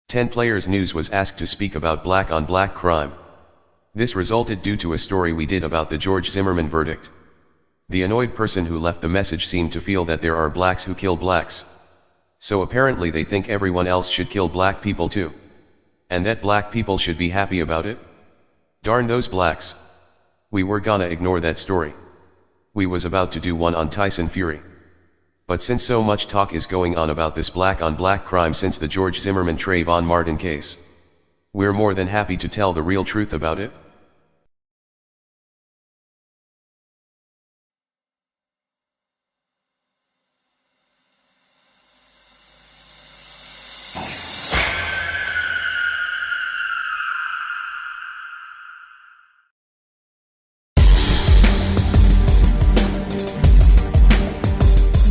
10Players News was asked to speak about black-on-black crime. This resulted due to a story we did about the George Zimmerman verdict. The annoyed person who left the message seemed to feel that there are blacks who kill blacks. So apparently they think everyone else should kill black people too. And that black people should be happy about it? Darn those blacks. We were gonna ignore that story. We was about to do one on Tyson Fury. But since so much talk is going on about this black-on-black crime since the George Zimmerman Trayvon Martin case, we're more than happy to tell the real truth about it.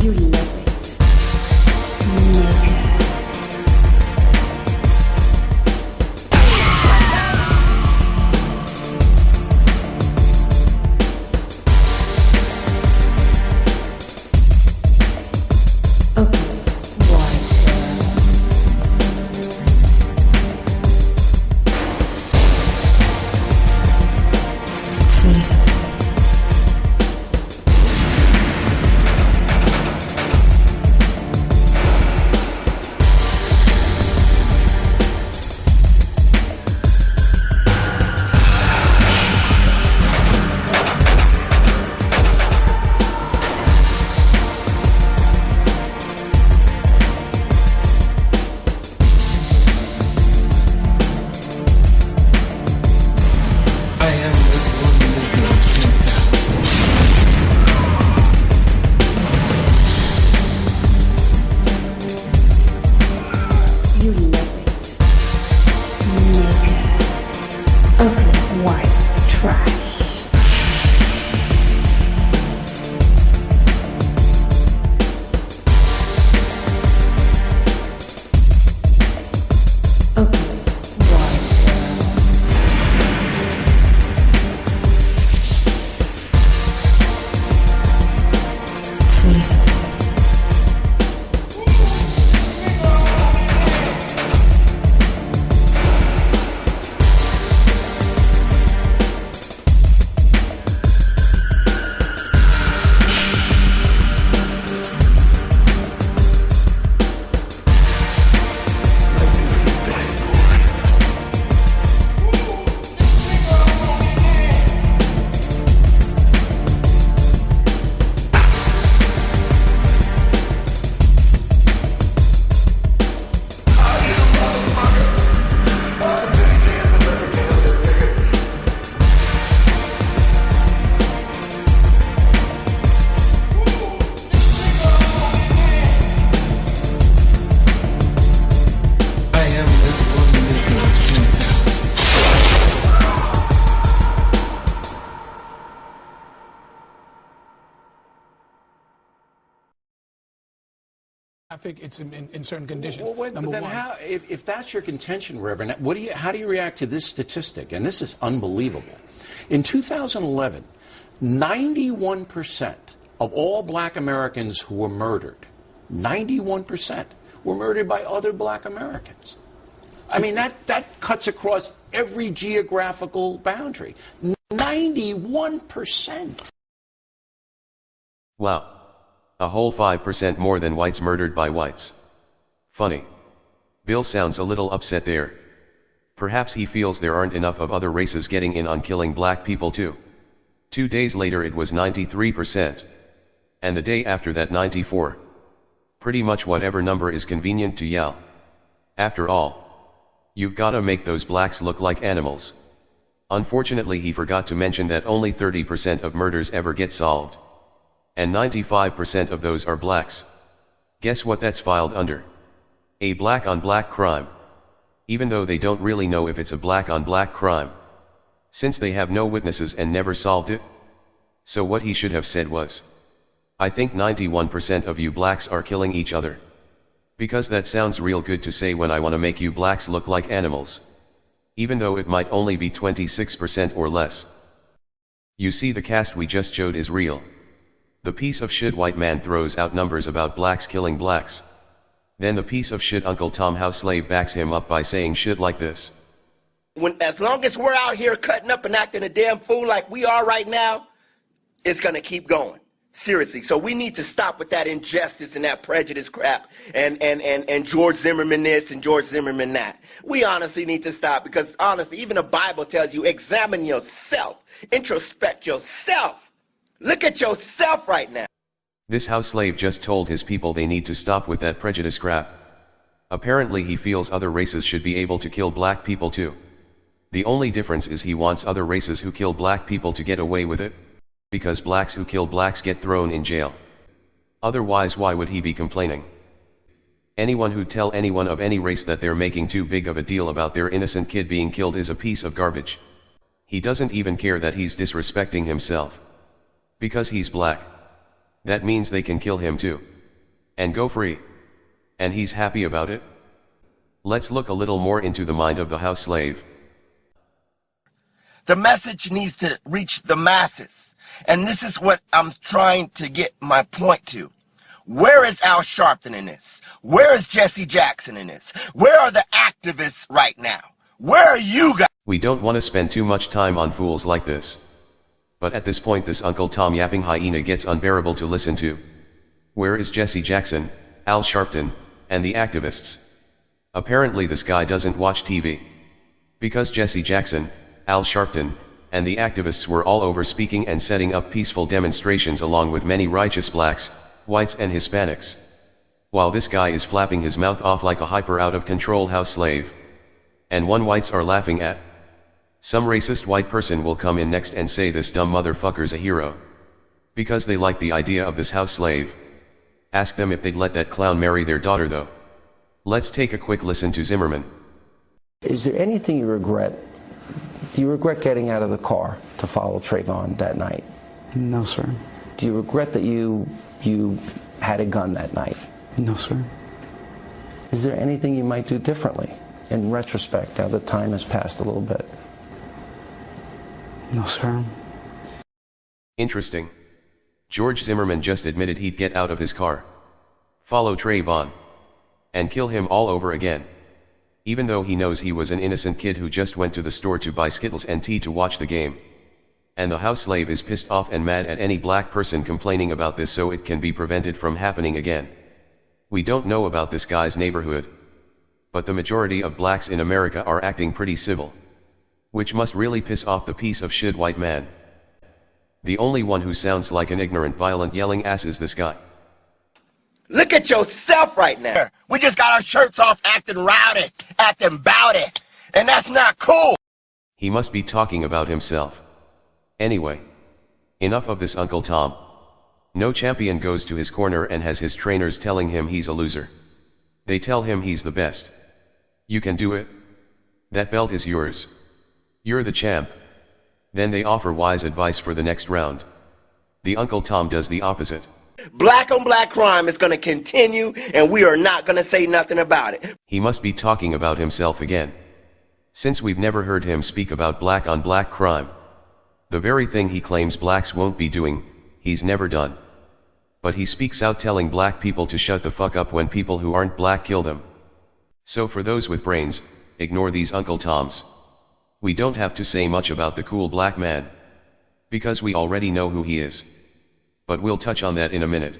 You love it. Nigga. Okay, white girl. Freedom. You love it. Nigga. Ugly white trash. Ugly white girl. Freedom. Traffic, it's in certain conditions. Well, wait, but then how, if that's your contention, Reverend, how do you react to this statistic? And this is unbelievable. In 2011, 91% of all black Americans who were murdered, 91% were murdered by other black Americans. I mean, that cuts across every geographical boundary. 91%. Wow. A whole 5% more than whites murdered by whites. Funny. Bill sounds a little upset there. Perhaps he feels there aren't enough of other races getting in on killing black people too. 2 days later it was 93%. And the day after that 94. Pretty much whatever number is convenient to yell. After all, you've gotta make those blacks look like animals. Unfortunately he forgot to mention that only 30% of murders ever get solved. And 95% of those are blacks. Guess what that's filed under? A black-on-black crime. Even though they don't really know if it's a black-on-black crime. Since they have no witnesses and never solved it. So what he should have said was, I think 91% of you blacks are killing each other. Because that sounds real good to say when I want to make you blacks look like animals. Even though it might only be 26% or less. You see, the cast we just showed is real. The piece of shit white man throws out numbers about blacks killing blacks. Then the piece of shit Uncle Tom house slave backs him up by saying shit like this. As long as we're out here cutting up and acting a damn fool like we are right now, it's gonna keep going. Seriously. So we need to stop with that injustice and that prejudice crap and George Zimmerman this and George Zimmerman that. We honestly need to stop because honestly, even the Bible tells you examine yourself, introspect yourself. Look at yourself right now. This house slave just told his people they need to stop with that prejudice crap. Apparently he feels other races should be able to kill black people too. The only difference is he wants other races who kill black people to get away with it. Because blacks who kill blacks get thrown in jail. Otherwise why would he be complaining? Anyone who tell anyone of any race that they're making too big of a deal about their innocent kid being killed is a piece of garbage. He doesn't even care that he's disrespecting himself. Because he's black. That means they can kill him too. And go free. And he's happy about it? Let's look a little more into the mind of the house slave. The message needs to reach the masses. And this is what I'm trying to get my point to. Where is Al Sharpton in this? Where is Jesse Jackson in this? Where are the activists right now? Where are you guys? We don't want to spend too much time on fools like this. But at this point this Uncle Tom yapping hyena gets unbearable to listen to. Where is Jesse Jackson, Al Sharpton, and the activists? Apparently this guy doesn't watch TV. Because Jesse Jackson, Al Sharpton, and the activists were all over speaking and setting up peaceful demonstrations along with many righteous blacks, whites and Hispanics. While this guy is flapping his mouth off like a hyper out of control house slave. And one whites are laughing at. Some racist white person will come in next and say this dumb motherfucker's a hero. Because they like the idea of this house slave. Ask them if they'd let that clown marry their daughter though. Let's take a quick listen to Zimmerman. Is there anything you regret? Do you regret getting out of the car to follow Trayvon that night? No, sir. Do you regret that you had a gun that night? No, sir. Is there anything you might do differently in retrospect now that time has passed a little bit? No, sir. Interesting. George Zimmerman just admitted he'd get out of his car, follow Trayvon, and kill him all over again. Even though he knows he was an innocent kid who just went to the store to buy Skittles and tea to watch the game. And the house slave is pissed off and mad at any black person complaining about this so it can be prevented from happening again. We don't know about this guy's neighborhood. But the majority of blacks in America are acting pretty civil. Which must really piss off the piece of shit white man. The only one who sounds like an ignorant violent yelling ass is this guy. Look at yourself right now. We just got our shirts off acting rowdy, acting bowdy, and that's not cool. He must be talking about himself. Anyway. Enough of this Uncle Tom. No champion goes to his corner and has his trainers telling him he's a loser. They tell him he's the best. You can do it. That belt is yours. You're the champ. Then they offer wise advice for the next round. The Uncle Tom does the opposite. Black on black crime is going to continue and we are not going to say nothing about it. He must be talking about himself again. Since we've never heard him speak about black on black crime. The very thing he claims blacks won't be doing, he's never done. But he speaks out telling black people to shut the fuck up when people who aren't black kill them. So for those with brains, ignore these Uncle Toms. We don't have to say much about the cool black man. Because we already know who he is. But we'll touch on that in a minute.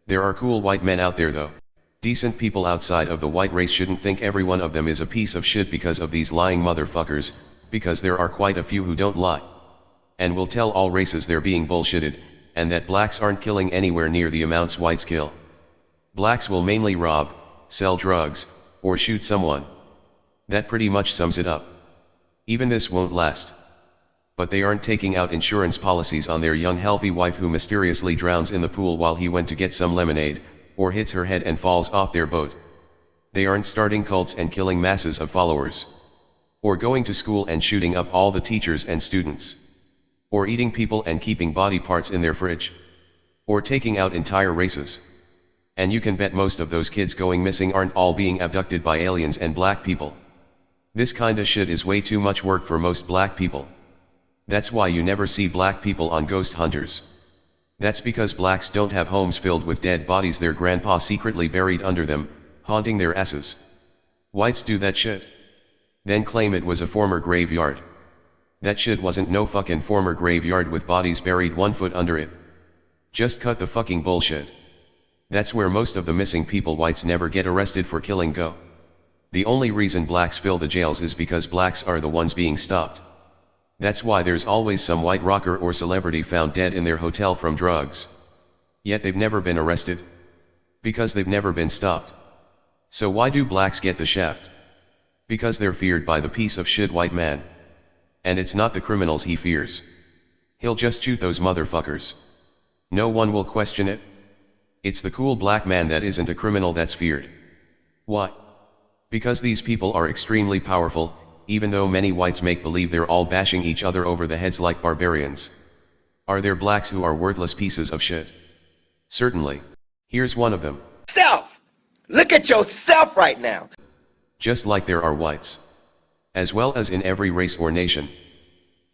There are cool white men out there though. Decent people outside of the white race shouldn't think every one of them is a piece of shit because of these lying motherfuckers, because there are quite a few who don't lie. And will tell all races they're being bullshitted, and that blacks aren't killing anywhere near the amounts whites kill. Blacks will mainly rob, sell drugs, or shoot someone. That pretty much sums it up. Even this won't last. But they aren't taking out insurance policies on their young healthy wife who mysteriously drowns in the pool while he went to get some lemonade, or hits her head and falls off their boat. They aren't starting cults and killing masses of followers. Or going to school and shooting up all the teachers and students. Or eating people and keeping body parts in their fridge. Or taking out entire races. And you can bet most of those kids going missing aren't all being abducted by aliens and black people. This kinda shit is way too much work for most black people. That's why you never see black people on ghost hunters. That's because blacks don't have homes filled with dead bodies their grandpa secretly buried under them, haunting their asses. Whites do that shit. Then claim it was a former graveyard. That shit wasn't no fucking former graveyard with bodies buried 1 foot under it. Just cut the fucking bullshit. That's where most of the missing people whites never get arrested for killing go. The only reason blacks fill the jails is because blacks are the ones being stopped. That's why there's always some white rocker or celebrity found dead in their hotel from drugs. Yet they've never been arrested. Because they've never been stopped. So why do blacks get the shaft? Because they're feared by the piece of shit white man. And it's not the criminals he fears. He'll just shoot those motherfuckers. No one will question it. It's the cool black man that isn't a criminal that's feared. Why? Because these people are extremely powerful, even though many whites make believe they're all bashing each other over the heads like barbarians. Are there blacks who are worthless pieces of shit? Certainly. Here's one of them. Self! Look at yourself right now. Just like there are whites. As well as in every race or nation.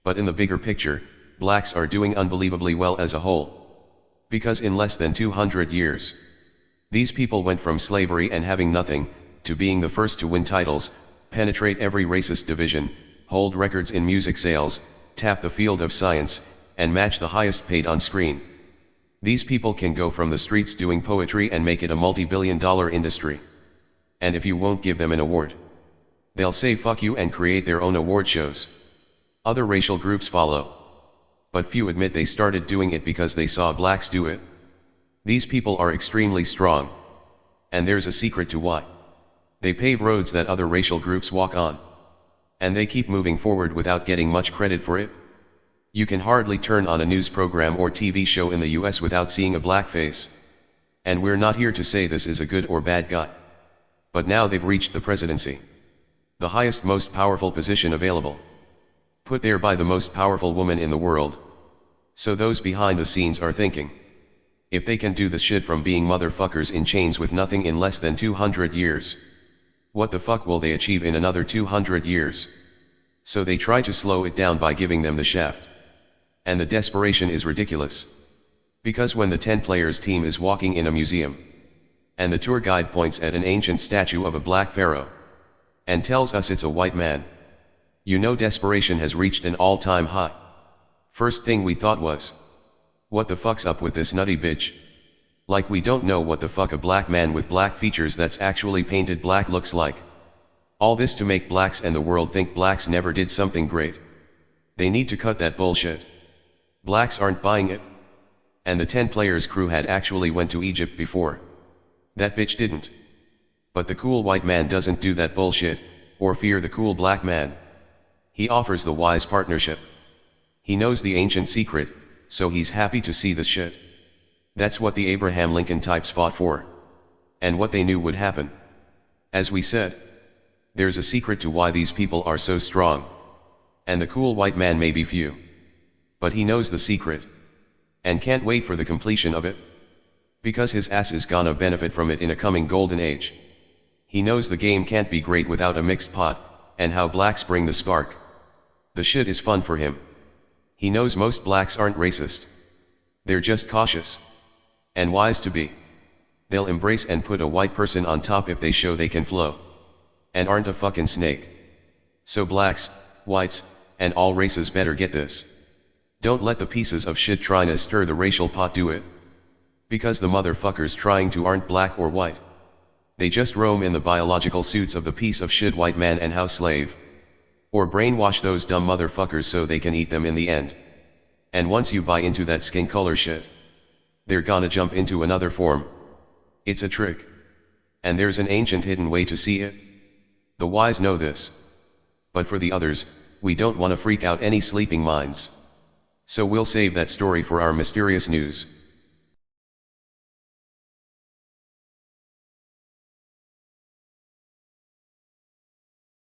But in the bigger picture, blacks are doing unbelievably well as a whole. Because in less than 200 years, these people went from slavery and having nothing, to being the first to win titles, penetrate every racist division, hold records in music sales, tap the field of science, and match the highest paid on screen. These people can go from the streets doing poetry and make it a multi-billion-dollar industry. And if you won't give them an award, they'll say fuck you and create their own award shows. Other racial groups follow. But few admit they started doing it because they saw blacks do it. These people are extremely strong. And there's a secret to why. They pave roads that other racial groups walk on. And they keep moving forward without getting much credit for it. You can hardly turn on a news program or TV show in the US without seeing a black face. And we're not here to say this is a good or bad guy. But now they've reached the presidency. The highest, most powerful position available. Put there by the most powerful woman in the world. So those behind the scenes are thinking, if they can do this shit from being motherfuckers in chains with nothing in less than 200 years, what the fuck will they achieve in another 200 years? So they try to slow it down by giving them the shaft. And the desperation is ridiculous. Because when the 10Players team is walking in a museum, and the tour guide points at an ancient statue of a black pharaoh, and tells us it's a white man, you know desperation has reached an all-time high. First thing we thought was, what the fuck's up with this nutty bitch? Like we don't know what the fuck a black man with black features that's actually painted black looks like. All this to make blacks and the world think blacks never did something great. They need to cut that bullshit. Blacks aren't buying it. And the 10Players crew had actually went to Egypt before. That bitch didn't. But the cool white man doesn't do that bullshit, or fear the cool black man. He offers the wise partnership. He knows the ancient secret, so he's happy to see this shit. That's what the Abraham Lincoln types fought for. And what they knew would happen. As we said, there's a secret to why these people are so strong. And the cool white man may be few. But he knows the secret. And can't wait for the completion of it. Because his ass is gonna benefit from it in a coming golden age. He knows the game can't be great without a mixed pot, and how blacks bring the spark. The shit is fun for him. He knows most blacks aren't racist. They're just cautious. And wise to be. They'll embrace and put a white person on top if they show they can flow. And aren't a fucking snake. So blacks, whites, and all races better get this. Don't let the pieces of shit trying to stir the racial pot do it. Because the motherfuckers trying to aren't black or white. They just roam in the biological suits of the piece of shit white man and house slave. Or brainwash those dumb motherfuckers so they can eat them in the end. And once you buy into that skin color shit, they're gonna jump into another form. It's a trick. And there's an ancient hidden way to see it. The wise know this. But for the others, we don't want to freak out any sleeping minds. So we'll save that story for our mysterious news.